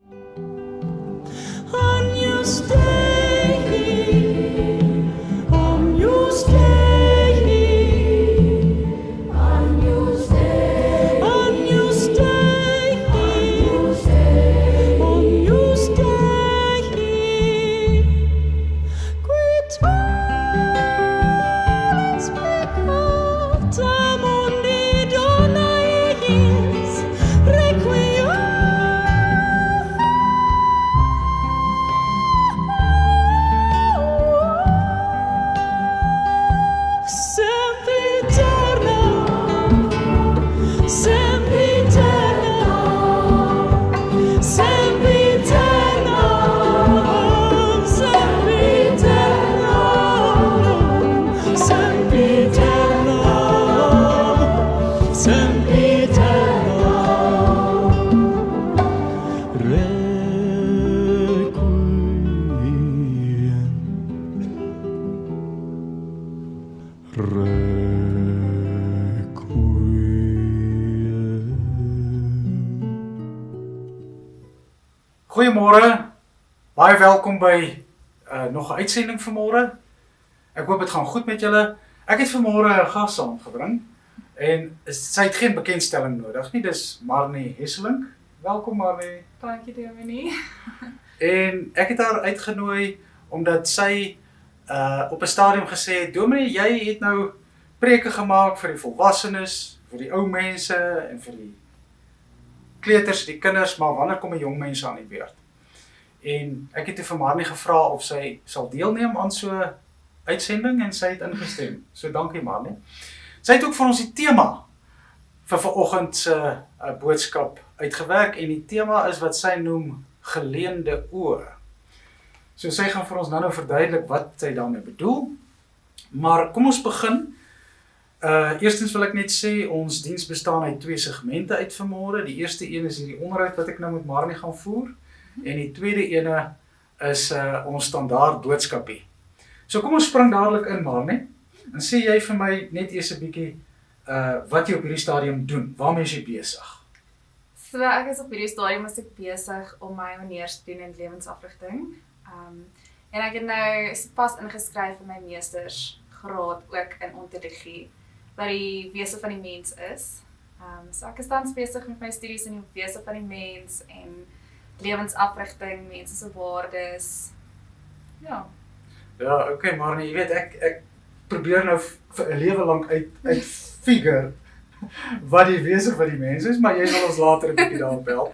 And you stay here, and you stay here, and you stay, and you stay here, and you stay here. Quitones pecata mundi dona eis requiem. Sempiterna, sempiterna, sempiterna, sempiterna, sempiterna, sempiterna. Goeiemôre, baie welkom by nog 'n uitsending vanmôre. Ek hoop dit gaan goed met julle. Ek het vanmôre 'n gas saamgebring en sy het geen bekendstelling nodig nie. Dis Marnie Hesselink. Welkom Marnie. Dankie Dominee. En ek het haar uitgenooi omdat sy op 'n stadium gesê het, Dominee, jy het nou preke gemaak vir die volwassenes, vir die ou mense en vir die kleuters, die kinders, maar wanneer kom die jong mense aan die beurt? En ek het toe vir Marnie gevra of sy sal deelneem aan so 'n uitsending en sy het ingestem. So dankie Marnie. Sy het ook vir ons die tema vir vanoggend se boodskap uitgewerk en die tema is wat sy noem geleende oë. So sy gaan vir ons nou verduidelik wat sy daarmee bedoel. Maar kom ons begin. Eerstens wil ek net sê, ons diens bestaan uit 2 segmente uit vanmôre. Die eerste een is hierdie onderhoud wat ek nou met Marnie gaan voer. En die tweede ene is ons standaard boodskapie. So kom ons spring dadelik in Marnie. En sê jy vir my net eers 'n bietjie wat jy op hierdie stadium doen. Waarmee is jy besig? So ek is op hierdie stadium is ek besig om my honeurs te doen in lewensafrigting. En ek het nou pas ingeskryf vir my meestersgraad ook in ontologie, wat die wese van die mens is. So ek is tans besig met my studies in die wese van die mens en lewensafrigting, mense se waardes. Ja. Ja, okay, maar jy weet, ek probeer nou vir 'n lewe lank uitfigure wat die wese van die mens is, maar jy sal ons later 'n bietjie daarop help.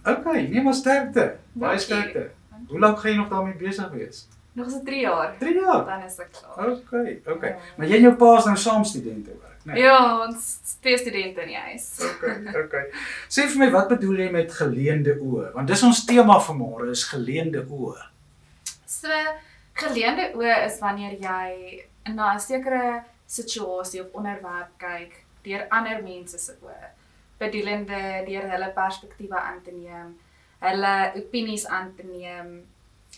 Okay, nee, maar sterkte. Baie sterkte. Hoe lank gaan jy nog daarmee besig wees? Nog so 3 jaar. 3 jaar? Dan is ek klaar. Okay. Ja. Maar jy en jou pa is nou saam studente werk, né? Ja, ons 2 studente in die huis. Okay. Sê vir my, wat bedoel jy met geleende oë? Want dis ons tema vanmôre, is geleende oë. So, geleende oë is wanneer jy na 'n sekere situasie of onderwerp kyk deur ander mense se oë, bedoelende deur hulle perspektiewe aan te neem, hulle opinies aan te neem,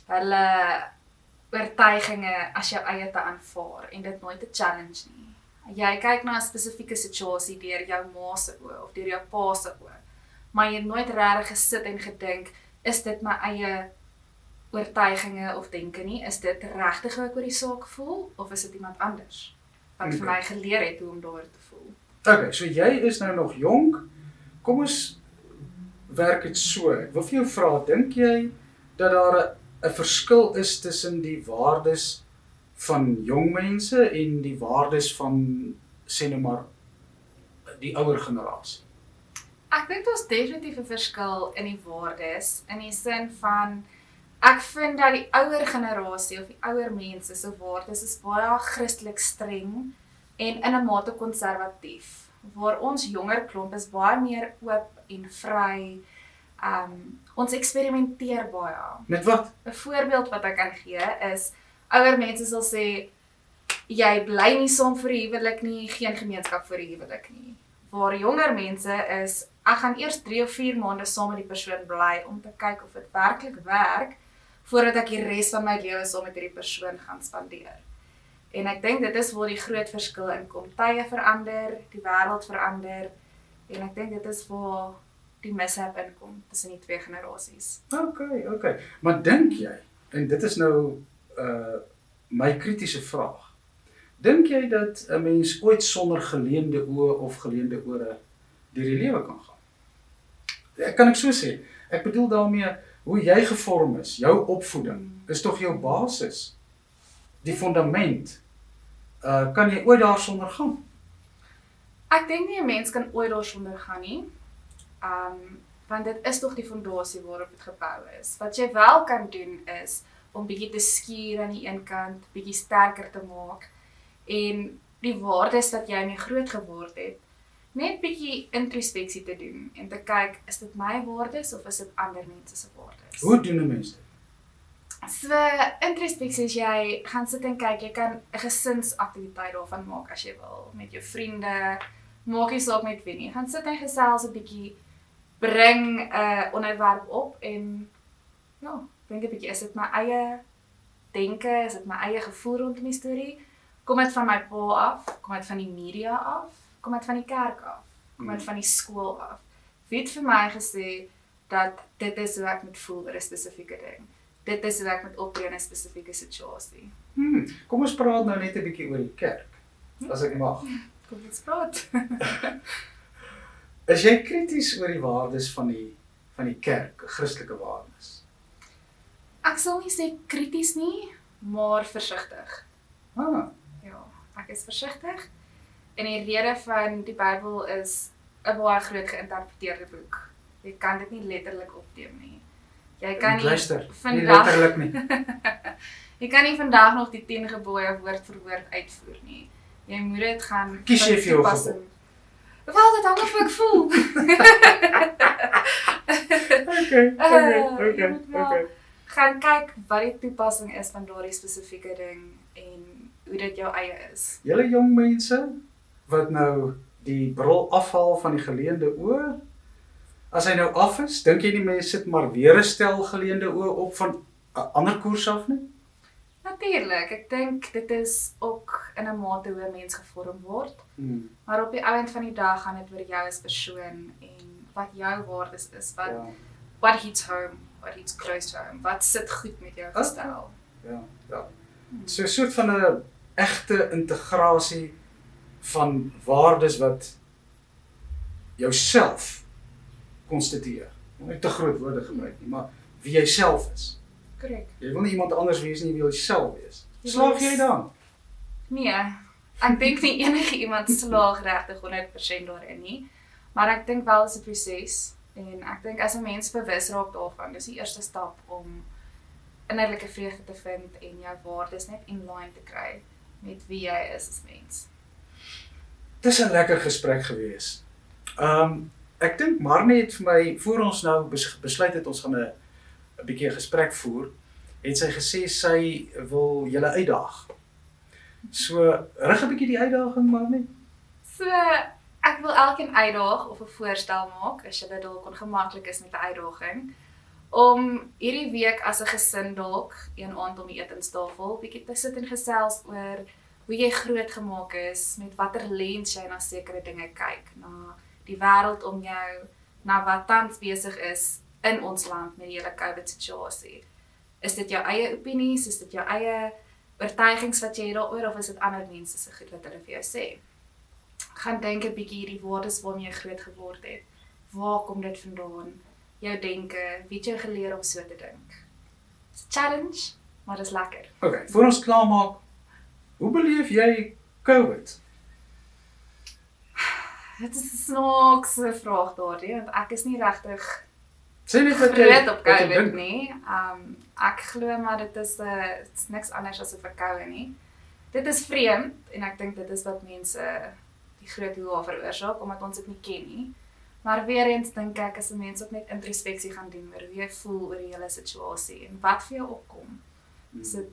hulle oortuiginge as jou eie te aanvaar en dit nooit te challenge nie. Jy kyk na 'n spesifieke situasie deur jou ma se oë of deur jou pa se oë, maar jy het nooit regtig gesit en gedink, is dit my eie oortuiginge of denke nie, is dit regtig hoe ek oor die saak voel, of is dit iemand anders, wat vir my geleer het hoe om daaroor te voel. Okay, so jy is nou nog jonk, kom ons werk dit so. Ek wil vir jou vra, dink jy dat daar 'n verskil is tussen die waardes van jong mense en die waardes van, sê nou maar, die ouer generasie? Ek dink daar's definitief 'n verskil in die waardes, in die sin van, ek vind dat die ouer generasie of die ouer mense se waardes is baie Christelik streng en in 'n mate konservatief, waar ons jonger klomp is baie meer oop en vry. Ons eksperimenteer baie. Met wat? 'n Voorbeeld wat ek kan gee is, ouer mense sal sê, jy bly nie saam vir die huwelik nie, geen gemeenskap vir die huwelik nie. Waar jonger mense is, ek gaan eers 3 of 4 maande saam met die persoon bly om te kyk of dit werklik werk, voordat ek die res van my lewe saam met hierdie persoon gaan spandeer. En ek dink dit is waar die groot verskil in kom. Tye verander, die wêreld verander, en ek dink dit is waar die mishap inkom tussen die twee generasies. Okay. Maar dink jy, en dit is nou my kritiese vraag, dink jy dat 'n mens ooit sonder geleende oë of geleende ore deur die lewe kan gaan? Kan ek so sê? Ek bedoel daarmee, hoe jy gevorm is, jou opvoeding, is tog jou basis, die fundament. Kan jy ooit daarsonder gaan? Ek dink nie 'n mens kan ooit daarsonder gaan nie. Want dit is tog die fondasie waarop dit gebou is. Wat jy wel kan doen is om bietjie te skuur aan die een kant, bietjie sterker te maak en die waardes wat jy mee groot geword het, net bietjie introspeksie te doen en te kyk, is dit my waardes of is dit ander mense se waardes? Hoe doen 'n mens dit? So, introspeksie is jy gaan sit en kyk, jy kan 'n gesinsaktiwiteit daarvan maak as jy wil, met jou vriende, maak nie saak met wie nie. Gaan sit en gesels 'n bietjie, bring 'n onderwerp op en ja, dink 'n bietjie, is dit my eie denke, is dit my eie gevoel rondom die storie? Kom dit van my pa af? Kom dit van die media af? Kom dit van die kerk af? Kom dit van die skool af? Wie het vir my gesê dat dit is hoe ek moet voel oor 'n spesifieke ding? Dit is hoe ek moet optree in 'n spesifieke situasie. Kom ons praat nou net 'n bietjie oor die kerk, as ek mag. Kom ons praat. Is jy krities oor die waardes van die kerk, Christelike waardes? Ek sal nie sê krities nie, maar versigtig. Ja, ek is versigtig. En die rede van die Bybel is 'n baie groot geïnterpreteerde boek. Jy kan dit nie letterlik opneem nie. Jy kan nie Luister, nie vandag letterlik nie. jy kan nie vandag nog die 10 gebooie woord vir woord uitvoer nie. Jy moet dit gaan Kies jy vir jou toepassing. gebod? Wel, dit hang af hoe ek voel. Jy moet maar gaan kyk wat die toepassing is van daardie spesifieke ding en hoe dit jou eie is. Julle jong mense wat nou die bril afhaal van die geleende oë, as hy nou af is, dink jy die mense sit maar weer 'n stel geleende oë op van 'n ander koers af nie? Natuurlik, ek dink dit is ook in 'n mate hoe 'n mens gevorm word. Maar op die einde van die dag gaan dit oor jou as persoon en wat jou waardes is, what hits home, what hits close to home, wat sit goed met jou gestel. Ja. So 'n soort van 'n egte integrasie van waardes wat jouself konstitueer. Nie te groot woorde gebruik nie, maar wie jy self is. Korrek. Jy wil nie iemand anders wees nie, jy wil jouself wees. Slaag jy dan? Nee, ek dink nie enige iemand slaag regtig 100% daarin nie, maar ek dink wel is 'n proses en ek dink as 'n mens bewus raak daarvan, dis die eerste stap om innerlike vreugde te vind en jou waardes net in line te kry met wie jy is as mens. Dis 'n lekker gesprek gewees. Ek dink Marnie het vir my, voor ons nou besluit het ons gaan 'n bietjie 'n gesprek voer, het sy gesê sy wil julle uitdaag. So, rig 'n bietjie die uitdaging, Marnie. So, ek wil elkeen uitdaag of 'n voorstel maak, as julle dalk ongemaklik is met 'n uitdaging, om hierdie week as 'n gesin dalk, een aand om die etenstafel, bietjie te sit en gesels oor hoe jy groot gemaak is, met watter lens jy na sekere dinge kyk, na die wêreld om jou, na wat tans besig is in ons land met die hele COVID situasie. Is dit jou eie opinies, is dit jou eie oortuigings wat jy het daaroor, of is dit ander mense se goed wat hulle vir jou sê? Gaan dink 'n bietjie hierdie waardes waarmee jy groot geword het. Waar kom dit vandaan? Jou denke, wie het jou geleer om so te dink? It's a challenge, maar dit is lekker. Okay, voor ons klaarmaak, hoe beleef jy COVID? Dit is 'n snaakse vraag daardie, want ek is nie regtig Sê net wat groot op wat jy COVID dink. nie. Ek glo maar dit is niks anders as 'n verkoue nie. Dit is vreemd en ek dink dit is wat mense die groot hoe veroorsaak, omdat ons dit nie ken nie. Maar weer eens dink ek as 'n mens ook net introspeksie gaan doen oor hoe jy voel oor die hele situasie en wat vir jou opkom. So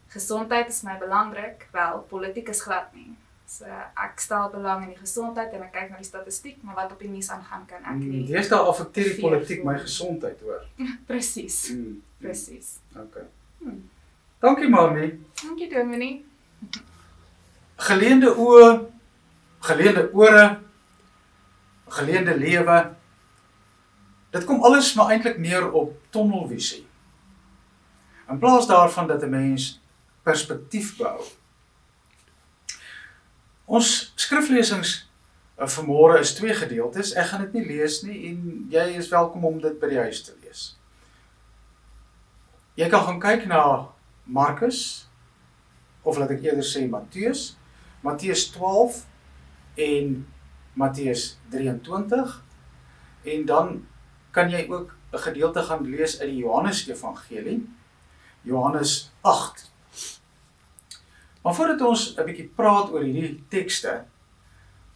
gesondheid is my belangrik, wel, politiek is glad nie. So ek stel belang in die gesondheid en ek kyk na die statistiek, maar wat op die nuus aangaan kan ek nie. Deesdae affekteer die politiek my gesondheid, hoor. Presies. Presies. Okay. Dankie, Marnie. Dankie Dominee. Geleende oë, geleende ore, geleende lewe. Dit kom alles maar eintlik neer op tunnelvisie. In plaas daarvan dat 'n mens perspektief behou. Ons skriflesings vanmôre is 2 gedeeltes. Ek gaan dit nie lees nie en jy is welkom om dit by die huis te lees. Jy kan gaan kyk na Markus, of laat ek eerder sê Matteus 12 en Matteus 23, en dan kan jy ook 'n gedeelte gaan lees uit die Johannes Evangelie, Johannes 8. Maar voordat ons 'n bietjie praat oor hierdie tekste,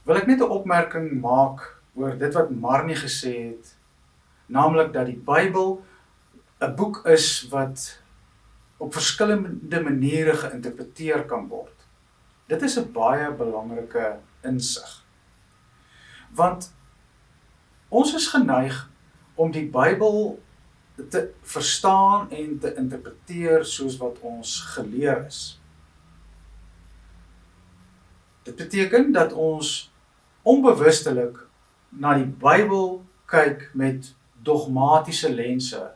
wil ek net 'n opmerking maak oor dit wat Marnie gesê het, naamlik dat die Bybel 'n boek is wat op verskillende maniere geïnterpreteer kan word. Dit is 'n baie belangrike insig. Want ons is geneig om die Bybel te verstaan en te interpreteer soos wat ons geleer is. Dit beteken dat ons onbewustelik na die Bybel kyk met dogmatiese lense.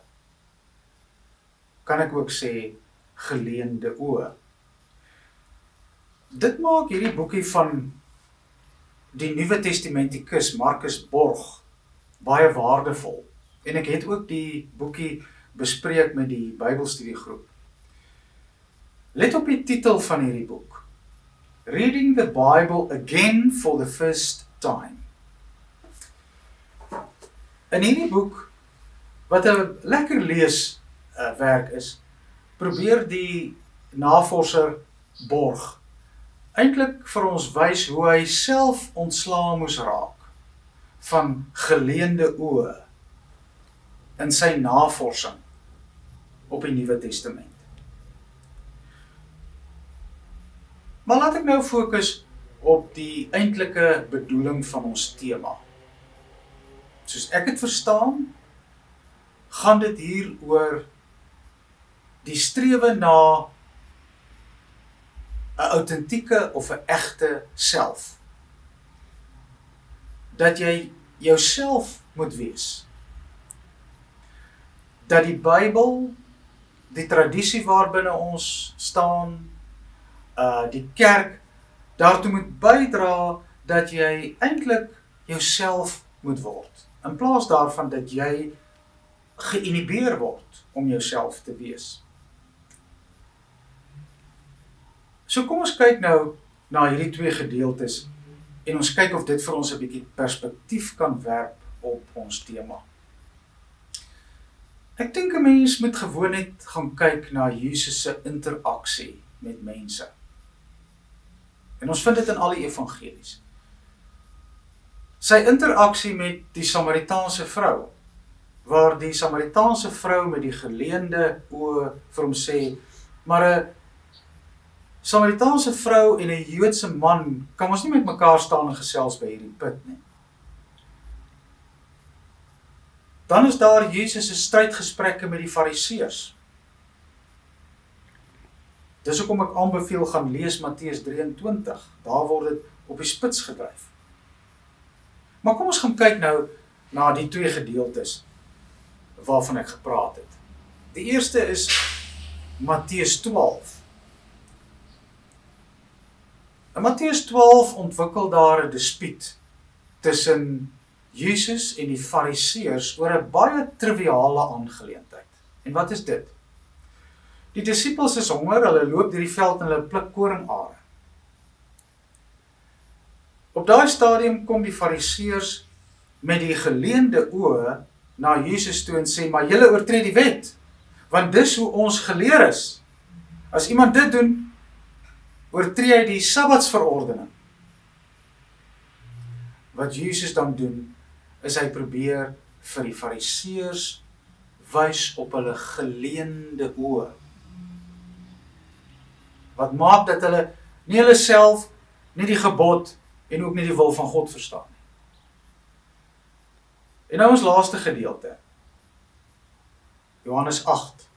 Kan ek ook sê geleende oë. Dit maak hierdie boekie van die Nuwe Testamentikus Marcus Borg baie waardevol. En ek het ook die boekie bespreek met die Bybelstudiegroep. Let op die titel van hierdie boek. Reading the Bible Again for the First Time. In hierdie boek, wat 'n lekker leeswerk is, probeer die navorser Borg eintlik vir ons wys hoe hy self ontslae moes raak van geleende oë in sy navorsing op die Nuwe Testament. Maar laat ek nou fokus op die eintlike bedoeling van ons tema. Soos ek het verstaan, gaan dit hier oor die strewe na 'n autentieke of 'n egte self. Dat jy jouself moet wees. Dat die Bybel, die tradisie waarbinne ons staan, die kerk, daartoe moet bydra dat jy eintlik jouself moet word. In plaas daarvan dat jy geïnhibeer word om jouself te wees. So kom ons kyk nou na hierdie 2 gedeeltes en ons kyk of dit vir ons 'n bietjie perspektief kan werp op ons tema. Ek dink 'n mens moet gewoon net gaan kyk na Jesus se interaksie met mense. En ons vind dit in al die evangelies. Sy interaksie met die Samaritaanse vrou, waar die Samaritaanse vrou met die geleende oë vir hom sê, maar 'n Samaritaanse vrou en 'n Joodse man kan ons nie met mekaar staan en gesels by hierdie put nie. Dan is daar Jesus se strydgesprekke met die Fariseërs. Dis hoekom ek aanbeveel gaan lees Matteus 23. Daar word dit op die spits gedryf. Maar kom ons gaan kyk nou na die 2 gedeeltes waarvan ek gepraat het. Die eerste is Matteus 12. In Matteus 12 ontwikkel daar 'n dispuut tussen Jesus en die Fariseërs oor 'n baie triviale aangeleentheid. En wat is dit? Die disippels is honger, hulle loop deur die veld en hulle pluk koringare. Op daai stadium kom die Fariseërs met die geleende oë na Jesus toe en sê, maar julle oortree die wet, want dis hoe ons geleer is. As iemand dit doen, oortree hy die Sabbatsverordening. Wat Jesus dan doen, is hy probeer vir die Fariseërs wys op hulle geleende oë. Wat maak dat hulle nie hulle self, nie die gebod en ook nie die wil van God verstaan nie. En nou ons laaste gedeelte. Johannes 8.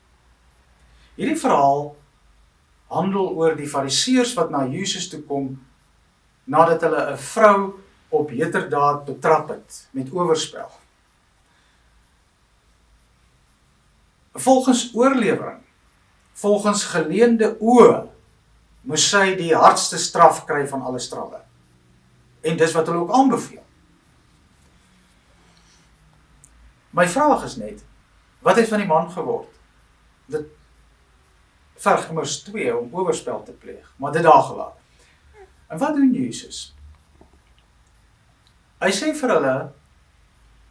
Hierdie verhaal handel oor die Fariseërs wat na Jesus toe kom nadat hulle 'n vrou op heterdaad betrap het met oorspel. Volgens oorlewering, volgens geleende oë, moes sy die hardste straf kry van alle strawe. En dis wat hulle ook aanbeveel. My vraag is net, wat het van die man geword? Dit verg immers 2 om oorspel te pleeg, maar dit daar gelaat. En wat doen Jesus? Hy sê vir hulle,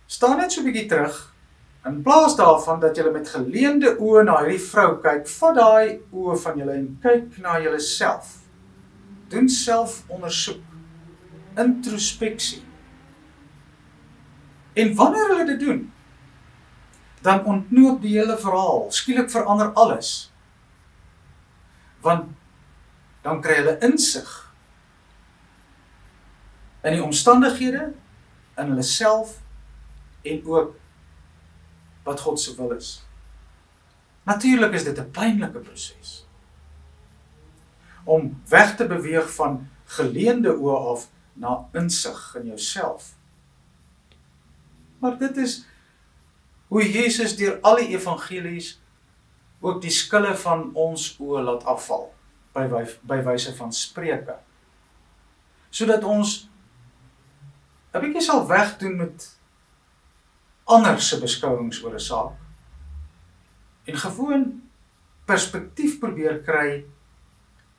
staan net so 'n bietjie terug, in plaas daarvan dat julle met geleende oë na hierdie vrou kyk, vat daai oë van julle en kyk na julle self. Doen selfondersoek, introspeksie. En wanneer hulle dit doen, dan ontknoop die hele verhaal, skielik verander alles. Want dan kry hulle insig in die omstandighede, in hulle self en ook wat God se wil is. Natuurlik is dit 'n pynlike proses om weg te beweeg van geleende oë af na insig in jouself. Maar dit is hoe Jesus deur al die evangelies ook die skille van ons oë laat afval, by wyse van Spreuke. Sodat ons 'n bietjie sal wegdoen met ander se beskouings oor 'n saak en gewoon perspektief probeer kry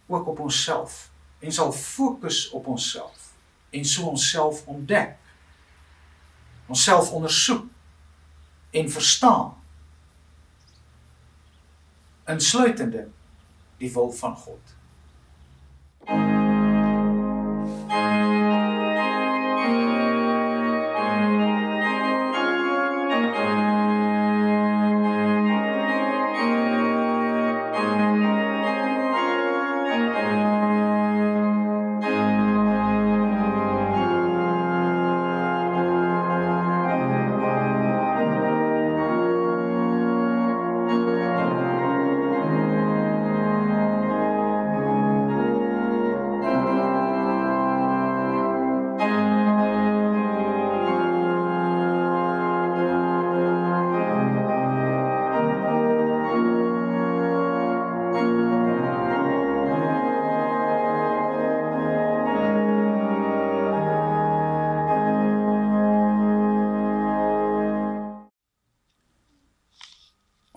ook op onsself en sal fokus op onsself en so onsself ontdek, onsself ondersoek en verstaan, insluitende die wil van God.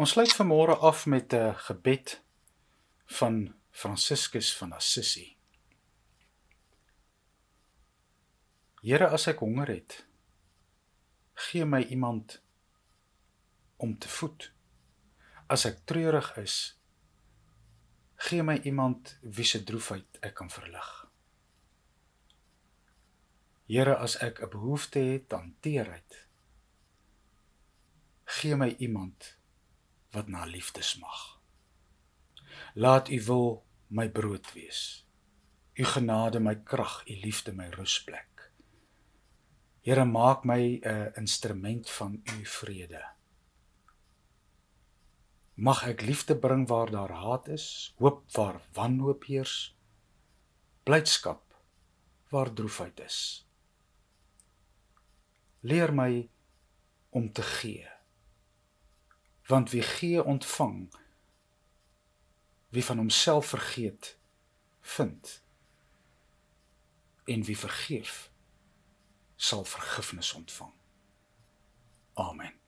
Ons sluit vanmôre af met 'n gebed van Franciscus van Assisi. Here, as ek honger het, gee my iemand om te voed. As ek treurig is, gee my iemand wie se droefheid ek kan verlig. Here, as ek 'n behoefte het aan teerheid, gee my iemand wat na liefde smag. Laat u wil my brood wees, u genade my krag, u liefde my rusplek. Here, maak my 'n instrument van u vrede. Mag ek liefde bring waar daar haat is, hoop waar wanhoop heers, blydskap waar droefheid is. Leer my om te gee, want wie gee ontvang, wie van homself vergeet, vind, en wie vergeef, sal vergifnis ontvang. Amen.